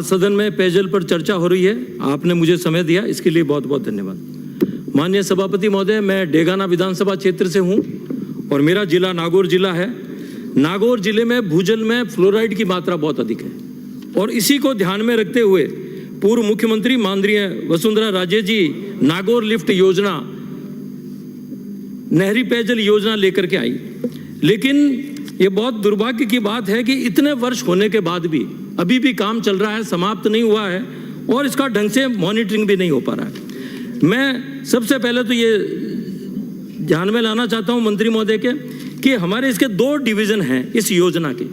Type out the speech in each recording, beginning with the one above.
सदन में पेयजल पर चर्चा हो रही है। आपने मुझे समय दिया, इसके लिए बहुत बहुत धन्यवाद। माननीय सभापति महोदय, मैं डेगाना विधानसभा क्षेत्र से हूं और मेरा जिला नागौर जिला है। नागौर जिले में भूजल में फ्लोराइड की मात्रा बहुत अधिक है और इसी को ध्यान में रखते हुए पूर्व मुख्यमंत्री माननीय वसुंधरा राजे जी नागौर लिफ्ट योजना, नहरी पेयजल योजना लेकर के आई। लेकिन ये बहुत दुर्भाग्य की बात है कि इतने वर्ष होने के बाद भी अभी भी काम चल रहा है, समाप्त नहीं हुआ है और इसका ढंग से मॉनिटरिंग भी नहीं हो पा रहा है। मैं सबसे पहले तो ये ध्यान में लाना चाहता हूं मंत्री महोदय के कि हमारे इसके 2 डिवीजन हैं इस योजना के।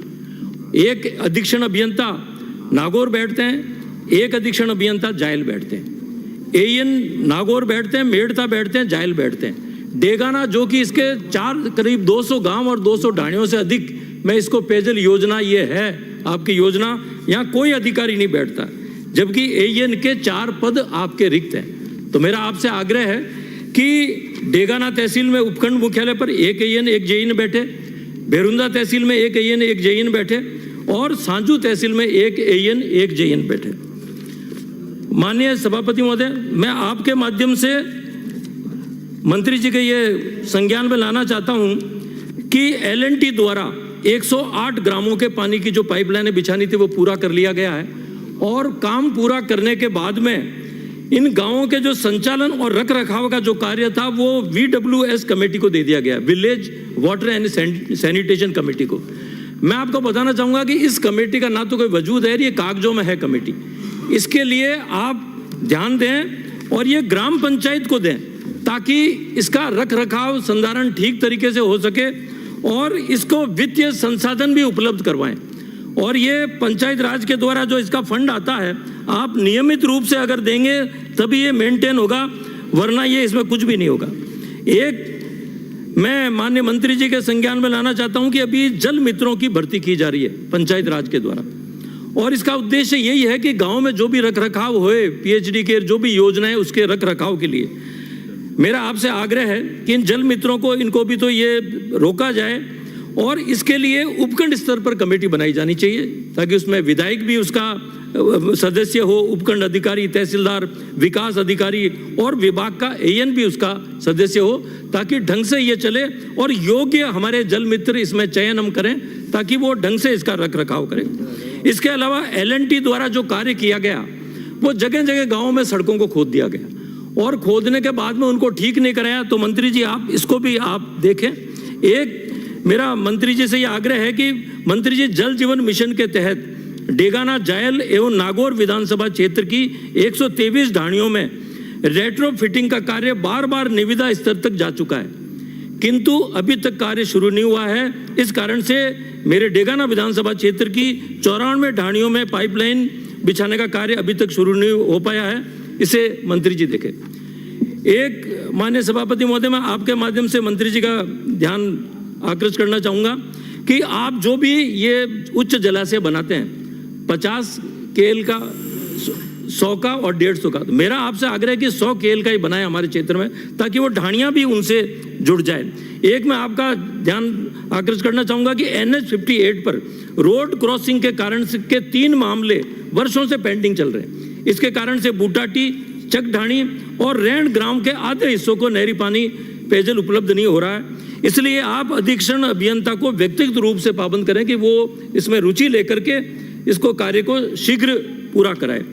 एक अधीक्षण अभियंता नागौर बैठते हैं, एक अधीक्षण अभियंता जायल बैठते हैं। एएन नागौर बैठते हैं, मेड़ता बैठते हैं, जायल बैठते हैं। डेगाना जो कि इसके करीब 200 गांव और 200 ढाणियों से अधिक में इसको पेयजल योजना ये है आपकी योजना, यहाँ कोई अधिकारी नहीं बैठता, जबकि एएन के 4 पद आपके रिक्त हैं। तो मेरा आपसे आग्रह है कि डेगाना तहसील में उपखंड मुख्यालय पर 1 एएन 1 जेईन बैठे, बेरुंदा तहसील में 1 एएन 1 जेईन बैठे और सांजू तहसील में 1 एएन 1 जेईन बैठे। माननीय सभापति महोदय, मैं आपके माध्यम से मंत्री जी के ये संज्ञान में लाना चाहता हूं कि एलएनटी द्वारा 108 ग्रामों के पानी की जो पाइपलाइनें बिछानी थी वो पूरा कर लिया गया है और काम पूरा करने के बाद में इन गांवों के जो संचालन और रख रखाव का जो कार्य था वो VWS कमेटी को दे दिया गया, village water and sanitation committee को। मैं आपको बताना चाहूंगा कि इस कमेटी का ना तो कोई वजूद है, ये कागजों में है कमेटी। इसके लिए आप ध्यान दें और ये ग्राम पंचायत को दें ताकि इसका रख रखाव संधारण ठीक तरीके से हो सके और इसको वित्तीय संसाधन भी उपलब्ध करवाएं। और ये पंचायत राज के द्वारा जो इसका फंड आता है, आप नियमित रूप से अगर देंगे तभी ये मेंटेन होगा, वरना ये इसमें कुछ भी नहीं होगा। एक मैं माननीय मंत्री जी के संज्ञान में लाना चाहता हूं कि अभी जल मित्रों की भर्ती की जा रही है पंचायत राज के द्वारा और इसका उद्देश्य यही है कि गाँव में जो भी रख रखाव होए, PhD के जो भी योजनाएं उसके रख रखाव के लिए मेरा आपसे आग्रह है कि इन जल मित्रों को, इनको भी तो ये रोका जाए और इसके लिए उपखंड स्तर पर कमेटी बनाई जानी चाहिए ताकि उसमें विधायक भी उसका सदस्य हो, उपखंड अधिकारी, तहसीलदार, विकास अधिकारी और विभाग का एएन भी उसका सदस्य हो, ताकि ढंग से ये चले और योग्य हमारे जल मित्र इसमें चयन हम करें ताकि वो ढंग से इसका रख रखाव करें। इसके अलावा एलएनटी द्वारा जो कार्य किया गया वो जगह जगह गाँव में सड़कों को खोद दिया गया और खोदने के बाद में उनको ठीक नहीं कराया। तो मंत्री जी आप इसको भी आप देखें। एक मेरा मंत्री जी से ये आग्रह है कि मंत्री जी जल जीवन मिशन के तहत डेगाना, जायल एवं नागौर विधानसभा क्षेत्र की 123 ढाणियों में रेट्रो फिटिंग का कार्य बार बार निविदा स्तर तक जा चुका है, किंतु अभी तक कार्य शुरू नहीं हुआ है। इस कारण से मेरे डेगाना विधानसभा क्षेत्र की 94 ढाणियों में पाइपलाइन बिछाने का कार्य अभी तक शुरू नहीं हो पाया है। इसे मंत्री जी देखें। एक माननीय सभापति महोदय, मैं आपके माध्यम से मंत्री जी का ध्यान आकृष्ट करना चाहूँगा कि आप जो भी ये उच्च जलाशय बनाते हैं 50 KL का, 100 का और 150 का, तो मेरा आपसे आग्रह है कि 100 KL का ही बनाए हमारे क्षेत्र में ताकि वो ढाणियाँ भी उनसे जुड़ जाए। एक मैं आपका ध्यान आकृष्ट करना चाहूँगा कि NH 58 पर रोड क्रॉसिंग के कारण के 3 मामले वर्षों से पेंडिंग चल रहे हैं। इसके कारण से बूटाटी, चकढाणी और रैंड ग्राम के आधे हिस्सों को नहरी पानी पेयजल उपलब्ध नहीं हो रहा है। इसलिए आप अधीक्षण अभियंता को व्यक्तिगत रूप से पाबंद करें कि वो इसमें रुचि लेकर के इसको कार्य को शीघ्र पूरा कराए।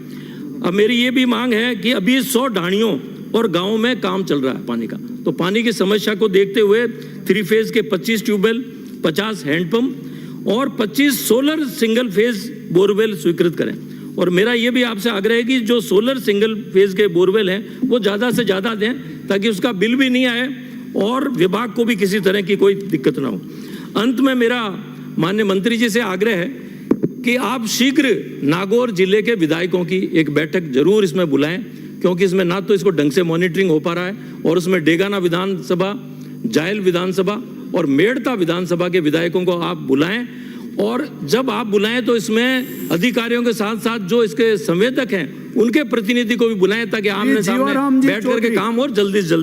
अब मेरी ये भी मांग है कि अभी 100 ढाणियों और गाँवों में काम चल रहा है पानी का, तो पानी की समस्या को देखते हुए 3 फेज के 25 ट्यूबवेल, 50 हैंडपंप और 25 सोलर सिंगल फेज बोरवेल स्वीकृत करें। और मेरा ये भी आपसे आग्रह है कि जो सोलर सिंगल फेज के बोरवेल हैं वो ज़्यादा से ज़्यादा दें ताकि उसका बिल भी नहीं आए और विभाग को भी किसी तरह की कोई दिक्कत ना हो। अंत में मेरा माननीय मंत्री जी से आग्रह है कि आप शीघ्र नागौर जिले के विधायकों की एक बैठक जरूर इसमें बुलाएं, क्योंकि इसमें ना तो इसको ढंग से मॉनिटरिंग हो पा रहा है और उसमें डेगाना विधानसभा, जायल विधानसभा और मेड़ता विधानसभा के विधायकों को आप बुलाएं और जब आप बुलाएं तो इसमें अधिकारियों के साथ साथ जो इसके संवेदक हैं उनके प्रतिनिधि को भी बुलाएं ताकि आमने सामने बैठ करके काम और जल्दी से जल्दी